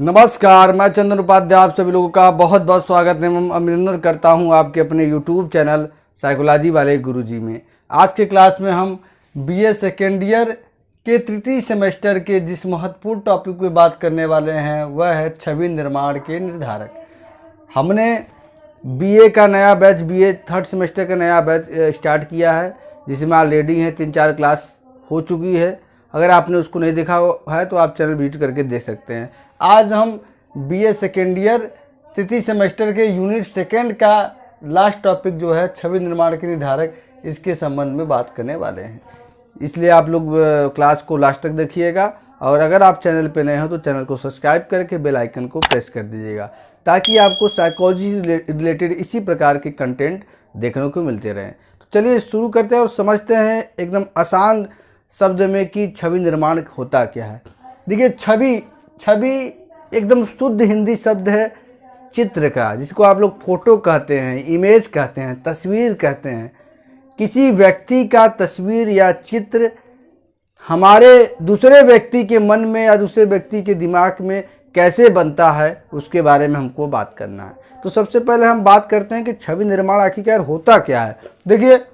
नमस्कार, मैं चंदन उपाध्याय आप सभी लोगों का बहुत बहुत स्वागत एवं अभिनंदन करता हूं आपके अपने YouTube चैनल साइकोलॉजी वाले गुरुजी में। आज के क्लास में हम बीए सेकेंड ईयर के तृतीय सेमेस्टर के जिस महत्वपूर्ण टॉपिक पे बात करने वाले हैं वह है छवि निर्माण के निर्धारक। हमने बीए का नया बैच, बीए थर्ड सेमेस्टर का नया बैच स्टार्ट किया है, जिसमें ऑलरेडी हैं 3-4 क्लास हो चुकी है। अगर आपने उसको नहीं देखा है तो आप चैनल विजिट करके देख सकते हैं। आज हम बीए सेकेंड ईयर तृतीय सेमेस्टर के यूनिट सेकेंड का लास्ट टॉपिक जो है छवि निर्माण के निर्धारक, इसके संबंध में बात करने वाले हैं। इसलिए आप लोग क्लास को लास्ट तक देखिएगा, और अगर आप चैनल पे नए हो तो चैनल को सब्सक्राइब करके बेल आइकन को प्रेस कर दीजिएगा, ताकि आपको साइकोलॉजी रिलेटेड इसी प्रकार के कंटेंट देखने को मिलते रहें। तो चलिए शुरू करते हैं और समझते हैं एकदम आसान शब्द में कि छवि निर्माण होता क्या है। देखिए, छवि एकदम शुद्ध हिंदी शब्द है चित्र का, जिसको आप लोग फोटो कहते हैं, इमेज कहते हैं, तस्वीर कहते हैं। किसी व्यक्ति का तस्वीर या चित्र हमारे दूसरे व्यक्ति के मन में या दूसरे व्यक्ति के दिमाग में कैसे बनता है, उसके बारे में हमको बात करना है। तो सबसे पहले हम बात करते हैं कि छवि निर्माण आखिरकार होता क्या है। देखिए,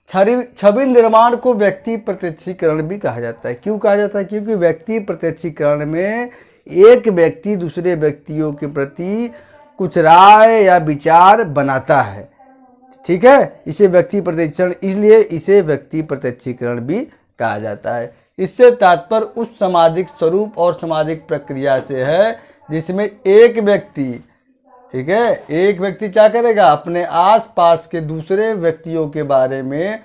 छवि निर्माण को व्यक्ति प्रत्यक्षीकरण भी कहा जाता है। क्यों कहा जाता है? क्योंकि व्यक्ति प्रत्यक्षीकरण में एक व्यक्ति दूसरे व्यक्तियों के प्रति कुछ राय या विचार बनाता है, ठीक है। इसे व्यक्ति प्रत्यक्षीकरण, इसलिए इसे व्यक्ति प्रत्यक्षीकरण भी कहा जाता है। इससे तात्पर्य उस सामाजिक स्वरूप और सामाजिक प्रक्रिया से है जिसमें एक व्यक्ति, ठीक है, एक व्यक्ति क्या करेगा, अपने आसपास के दूसरे व्यक्तियों के बारे में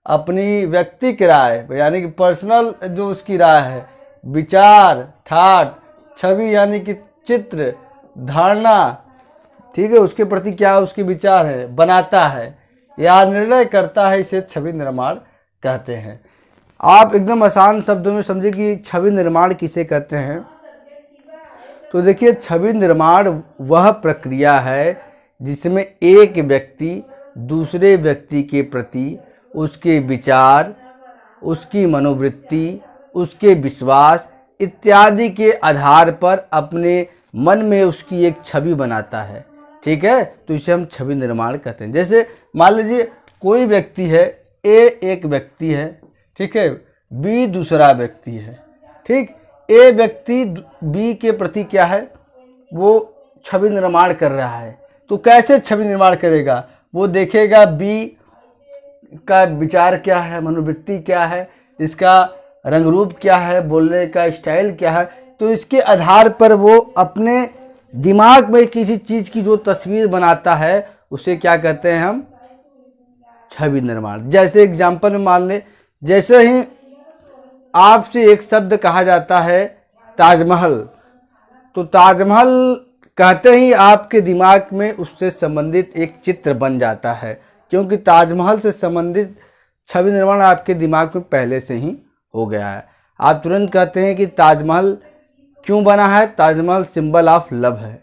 अपनी व्यक्तिगत राय, यानी कि पर्सनल जो उसकी राय है, विचार, ठाट, छवि यानी कि चित्र, धारणा, ठीक है, उसके प्रति क्या उसके विचार है, बनाता है या निर्णय करता है। इसे छवि निर्माण कहते हैं। आप एकदम आसान शब्दों में समझिए कि छवि निर्माण किसे कहते हैं। तो देखिए, छवि निर्माण वह प्रक्रिया है जिसमें एक व्यक्ति दूसरे व्यक्ति के प्रति उसके विचार, उसकी मनोवृत्ति, उसके विश्वास इत्यादि के आधार पर अपने मन में उसकी एक छवि बनाता है, ठीक है। तो इसे हम छवि निर्माण कहते हैं। जैसे मान लीजिए कोई व्यक्ति है, ए एक व्यक्ति है, ठीक है, बी दूसरा व्यक्ति है, ठीक। ए व्यक्ति बी के प्रति क्या है, वो छवि निर्माण कर रहा है। तो कैसे छवि निर्माण करेगा? वो देखेगा बी का विचार क्या है, मनोवृत्ति क्या है, इसका रंग रूप क्या है, बोलने का स्टाइल क्या है। तो इसके आधार पर वो अपने दिमाग में किसी चीज़ की जो तस्वीर बनाता है, उसे क्या कहते हैं हम? छवि निर्माण। जैसे एग्जाम्पल में मान ले, जैसे ही आपसे एक शब्द कहा जाता है ताजमहल, तो ताजमहल कहते ही आपके दिमाग में उससे संबंधित एक चित्र बन जाता है, क्योंकि ताजमहल से संबंधित छवि निर्माण आपके दिमाग में पहले से ही हो गया है। आप तुरंत कहते हैं कि ताजमहल क्यों बना है? ताजमहल सिंबल ऑफ लव है।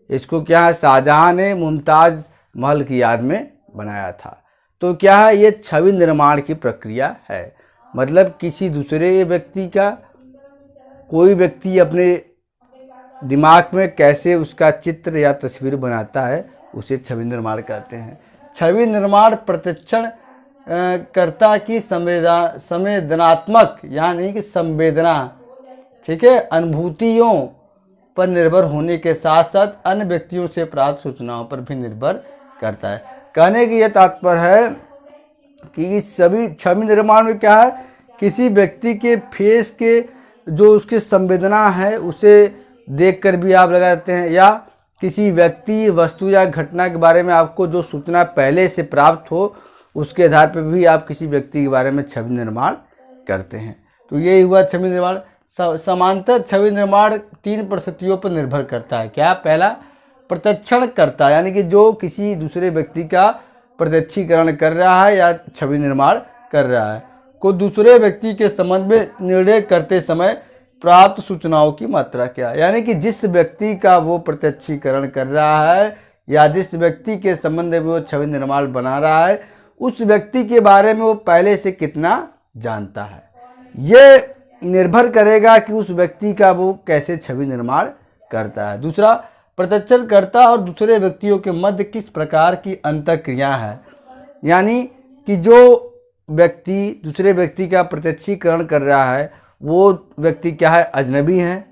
इसको क्या है, शाहजहां ने मुमताज महल की याद में बनाया था। तो क्या है, ये छवि निर्माण की प्रक्रिया है। मतलब किसी दूसरे व्यक्ति का, कोई व्यक्ति अपने दिमाग में कैसे उसका चित्र या तस्वीर बनाता है, उसे छवि निर्माण कहते हैं। छवि निर्माण प्रत्यक्षण कर्ता की संवेदनात्मक यानी कि संवेदना, ठीक है, अनुभूतियों पर निर्भर होने के साथ साथ अन्य व्यक्तियों से प्राप्त सूचनाओं पर भी निर्भर करता है। कहने की यह तात्पर्य है कि सभी छवि निर्माण में क्या है, किसी व्यक्ति के फेस के जो उसकी संवेदना है उसे देखकर भी आप लगाते हैं, या किसी व्यक्ति, वस्तु या घटना के बारे में आपको जो सूचना पहले से प्राप्त हो, उसके आधार पर भी आप किसी व्यक्ति के बारे में छवि निर्माण करते हैं। तो ये हुआ छवि निर्माण। समांतर छवि निर्माण 3 परिस्थितियों पर निर्भर करता है। क्या? पहला, प्रत्यक्षण करता, यानी कि जो किसी दूसरे व्यक्ति का प्रत्यक्षीकरण कर रहा है या छवि निर्माण कर रहा है, को दूसरे व्यक्ति के संबंध में निर्णय करते समय प्राप्त सूचनाओं की मात्रा क्या, यानी कि जिस व्यक्ति का वो प्रत्यक्षीकरण कर रहा है या जिस व्यक्ति के संबंध में वो छवि निर्माण बना रहा है, उस व्यक्ति के बारे में वो पहले से कितना जानता है। ये निर्भर करेगा कि उस व्यक्ति का वो कैसे छवि निर्माण करता है। दूसरा, प्रत्यक्षकर्ता और दूसरे व्यक्तियों के मध्य किस प्रकार की अंतःक्रिया है, यानी कि जो व्यक्ति दूसरे व्यक्ति का प्रत्यक्षीकरण कर रहा है वो व्यक्ति क्या है, अजनबी हैं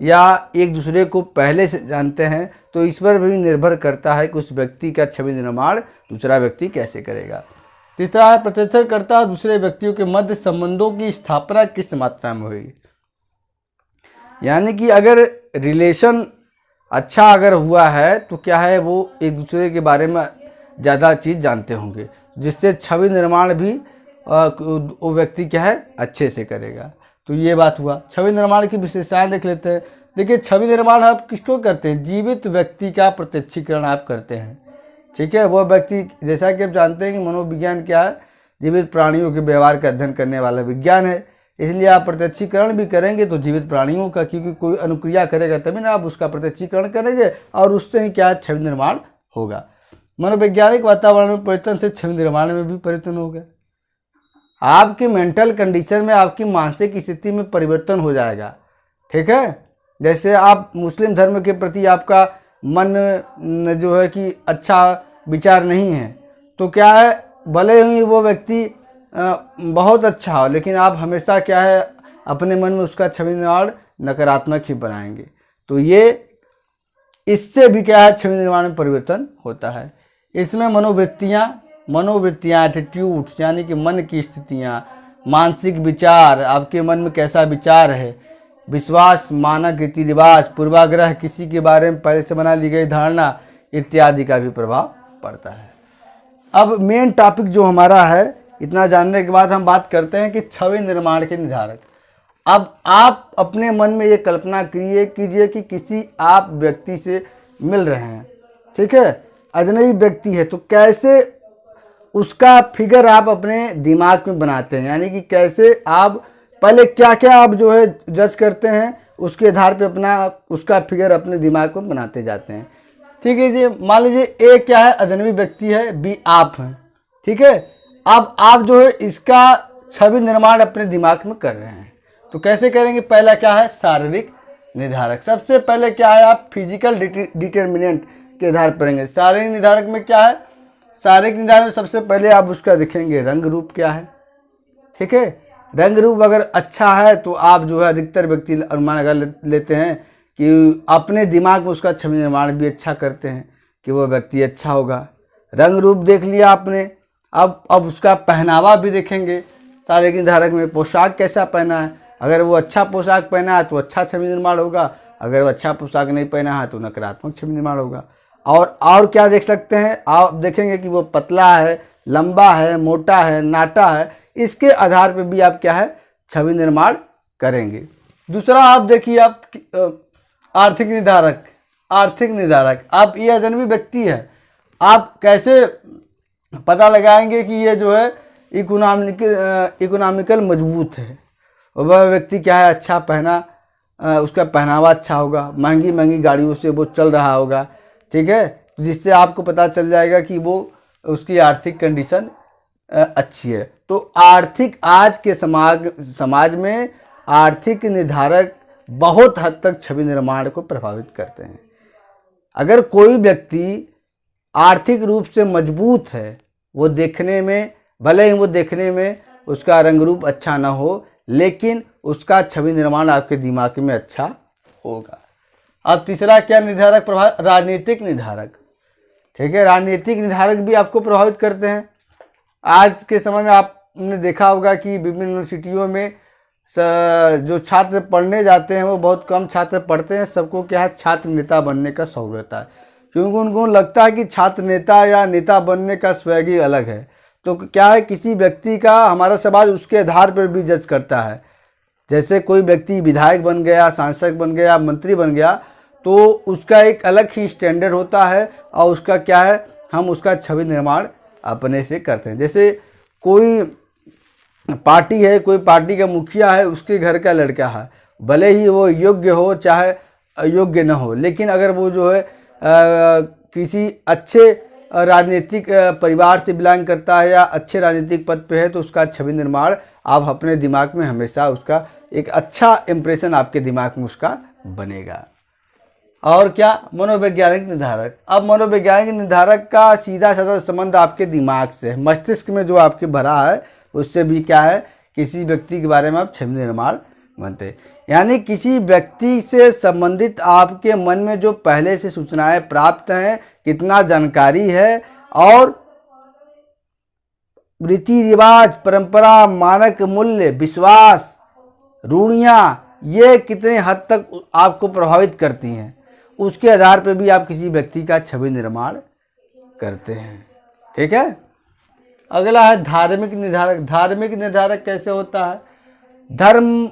या एक दूसरे को पहले से जानते हैं, तो इस पर भी निर्भर करता है कि उस व्यक्ति का छवि निर्माण दूसरा व्यक्ति कैसे करेगा। तीसरा है, प्रत्यक्षकर्ता और दूसरे व्यक्तियों के मध्य संबंधों की स्थापना किस मात्रा में हुई, यानी कि अगर रिलेशन अच्छा अगर हुआ है तो क्या है, वो एक दूसरे के बारे में ज़्यादा चीज़ जानते होंगे, जिससे छवि निर्माण भी वो व्यक्ति क्या है, अच्छे से करेगा। तो ये बात हुआ। छवि निर्माण की विशेषताएं देख लेते हैं। देखिए, छवि निर्माण आप किसको करते हैं, जीवित व्यक्ति का प्रत्यक्षीकरण आप करते हैं, ठीक है। वह व्यक्ति, जैसा कि आप जानते हैं कि मनोविज्ञान क्या है, जीवित प्राणियों के व्यवहार का अध्ययन करने वाला विज्ञान है, इसलिए आप प्रत्यक्षीकरण भी करेंगे तो जीवित प्राणियों का, क्योंकि कोई अनुक्रिया करेगा तभी ना आप उसका प्रत्यक्षीकरण करेंगे और उससे ही क्या छवि निर्माण होगा। मनोवैज्ञानिक वातावरण में परिवर्तन से छवि निर्माण में भी परिवर्तन होगा। आपकी मेंटल कंडीशन में, आपकी मानसिक स्थिति में परिवर्तन हो जाएगा, ठीक है। जैसे आप मुस्लिम धर्म के प्रति आपका मन में जो है कि अच्छा विचार नहीं है, तो क्या है, भले ही वो व्यक्ति बहुत अच्छा हो, लेकिन आप हमेशा क्या है अपने मन में उसका छवि निर्माण नकारात्मक ही बनाएंगे। तो ये इससे भी क्या है, छवि निर्माण में परिवर्तन होता है। इसमें मनोवृत्तियाँ एटीट्यूड्स, यानी कि मन की स्थितियाँ, मानसिक विचार, आपके मन में कैसा विचार है, विश्वास, मानक रीति रिवाज, पूर्वाग्रह, किसी के बारे में पहले से बना ली गई धारणा इत्यादि का भी प्रभाव पड़ता है। अब मेन टॉपिक जो हमारा है, इतना जानने के बाद हम बात करते हैं कि छवि निर्माण के निर्धारक। अब आप अपने मन में ये कल्पना कीजिए कि किसी आप व्यक्ति से मिल रहे हैं, ठीक है, अजनबी व्यक्ति है, तो कैसे उसका फिगर आप अपने दिमाग में बनाते हैं, यानी कि कैसे आप पहले क्या क्या आप जो है जज करते हैं, उसके आधार पे अपना उसका फिगर अपने दिमाग में बनाते जाते हैं, ठीक है जी। मान लीजिए ए क्या है, अजनबी व्यक्ति है, बी आप हैं, ठीक है। अब आप जो है इसका छवि निर्माण अपने दिमाग में कर रहे हैं, तो कैसे करेंगे, पहला क्या है, शारीरिक निर्धारक। सबसे पहले क्या है, आप फिजिकल डिटर्मिनेंट के आधार पर करेंगे। शारीरिक निर्धारक में क्या है, शारीरिक निर्धारक में सबसे पहले आप उसका देखेंगे रंग रूप क्या है, ठीक है। रंग रूप अगर अच्छा है तो आप जो है, अधिकतर व्यक्ति अनुमान अगर लेते हैं कि अपने दिमाग में उसका छवि निर्माण भी अच्छा करते हैं कि वो व्यक्ति अच्छा होगा। रंग रूप देख लिया आपने, अब उसका पहनावा भी देखेंगे। शारीरिक निर्धारक में पोशाक कैसा पहना है, अगर वो अच्छा पोशाक पहना है तो अच्छा छवि निर्माण होगा, अगर वो अच्छा पोशाक नहीं पहना है तो नकारात्मक छवि निर्माण होगा। और क्या देख सकते हैं, आप देखेंगे कि वो पतला है, लंबा है, मोटा है, नाटा है, इसके आधार पर भी आप क्या है, छवि निर्माण करेंगे। दूसरा आप देखिए, आप आर्थिक निर्धारक। आप ये अजनबी व्यक्ति है, आप कैसे पता लगाएंगे कि ये जो है इकोनॉमिकल मजबूत है, वह व्यक्ति क्या है, अच्छा पहना, उसका पहनावा अच्छा होगा, महंगी महंगी गाड़ियों से वो चल रहा होगा, ठीक है, जिससे आपको पता चल जाएगा कि वो उसकी आर्थिक कंडीशन अच्छी है। तो आर्थिक, आज के समाज में आर्थिक निर्धारक बहुत हद तक छवि निर्माण को प्रभावित करते हैं। अगर कोई व्यक्ति आर्थिक रूप से मजबूत है, वो देखने में, भले ही वो देखने में उसका रंग रूप अच्छा ना हो, लेकिन उसका छवि निर्माण आपके दिमाग में अच्छा होगा। अब तीसरा क्या निर्धारक प्रभाव, राजनीतिक निर्धारक, ठीक है। राजनीतिक निर्धारक भी आपको प्रभावित करते हैं। आज के समय में आपने देखा होगा कि विभिन्न यूनिवर्सिटियों में जो छात्र पढ़ने जाते हैं वो बहुत कम छात्र पढ़ते हैं, सबको क्या है, छात्र नेता बनने का शौक रहता है, क्योंकि उनको लगता है कि छात्र नेता या नेता बनने का स्वैग ही अलग है। तो क्या है, किसी व्यक्ति का हमारा समाज उसके आधार पर भी जज करता है। जैसे कोई व्यक्ति विधायक बन गया, सांसद बन गया, मंत्री बन गया, तो उसका एक अलग ही स्टैंडर्ड होता है और उसका क्या है, हम उसका छवि निर्माण अपने से करते हैं। जैसे कोई पार्टी है, कोई पार्टी का मुखिया है, उसके घर का लड़का है, भले ही वो योग्य हो चाहे अयोग्य न हो, लेकिन अगर वो जो है किसी अच्छे राजनीतिक परिवार से बिलोंग करता है या अच्छे राजनीतिक पद पे है, तो उसका छवि निर्माण आप अपने दिमाग में हमेशा उसका एक अच्छा इम्प्रेशन आपके दिमाग में उसका बनेगा। और क्या, मनोवैज्ञानिक निर्धारक। अब मनोवैज्ञानिक निर्धारक का सीधा साधा संबंध आपके दिमाग से है, मस्तिष्क में जो आपके भरा है उससे भी क्या है, किसी व्यक्ति के बारे में आप छवि निर्माण बनते हैं। यानी किसी व्यक्ति से संबंधित आपके मन में जो पहले से सूचनाएं प्राप्त हैं, कितना जानकारी है, और रीति रिवाज, परंपरा, मानक मूल्य, विश्वास, रूढ़ियाँ, ये कितने हद तक आपको प्रभावित करती हैं, उसके आधार पर भी आप किसी व्यक्ति का छवि निर्माण करते हैं। ठीक है। अगला है धार्मिक निर्धारक। धार्मिक निर्धारक कैसे होता है? धर्म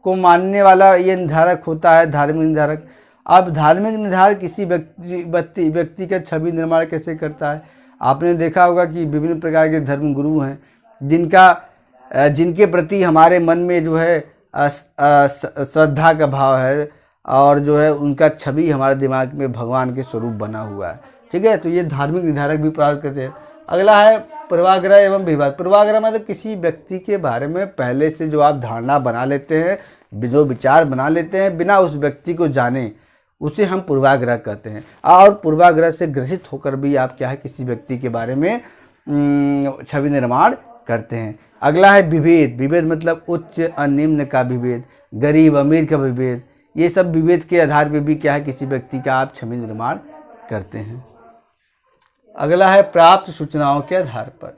को मानने वाला ये निर्धारक होता है धार्मिक निर्धारक। अब धार्मिक निर्धारक किसी व्यक्ति का छवि निर्माण कैसे करता है? आपने देखा होगा कि विभिन्न प्रकार के धर्म गुरु हैं जिनके प्रति हमारे मन में जो है श्रद्धा का भाव है, और जो है उनका छवि हमारे दिमाग में भगवान के स्वरूप बना हुआ है। ठीक है, तो ये धार्मिक निर्धारक भी प्राप्त करते हैं। अगला है पूर्वाग्रह एवं विवाद। पूर्वाग्रह मतलब किसी व्यक्ति के बारे में पहले से जो आप धारणा बना लेते हैं, जो विचार बना लेते हैं बिना उस व्यक्ति को जाने, उसे हम पूर्वाग्रह कहते हैं। और पूर्वाग्रह से ग्रसित होकर भी आप क्या है, किसी व्यक्ति के बारे में छवि निर्माण करते हैं। अगला है विभेद। विभेद मतलब उच्च और निम्न का विभेद, गरीब अमीर का विभेद, ये सब विभेद के आधार पर भी क्या है, किसी व्यक्ति का आप छवि निर्माण करते हैं। अगला है प्राप्त सूचनाओं के आधार पर।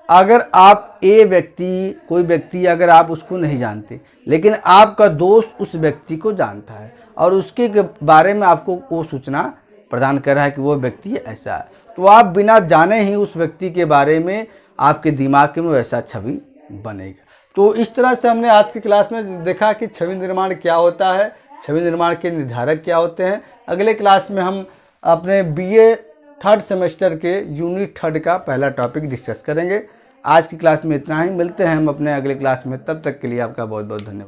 अगर आप कोई व्यक्ति अगर आप उसको नहीं जानते, लेकिन आपका दोस्त उस व्यक्ति को जानता है और उसके बारे में आपको वो सूचना प्रदान कर रहा है कि वो व्यक्ति ऐसा है, तो आप बिना जाने ही उस व्यक्ति के बारे में आपके दिमाग में वैसा छवि बनेगा। तो इस तरह से हमने आज की क्लास में देखा कि छवि निर्माण क्या होता है, छवि निर्माण के निर्धारक क्या होते हैं। अगले क्लास में हम अपने BA 3rd सेमेस्टर के यूनिट 3 का पहला टॉपिक डिस्कस करेंगे। आज की क्लास में इतना ही, मिलते हैं हम अपने अगले क्लास में, तब तक के लिए आपका बहुत बहुत धन्यवाद।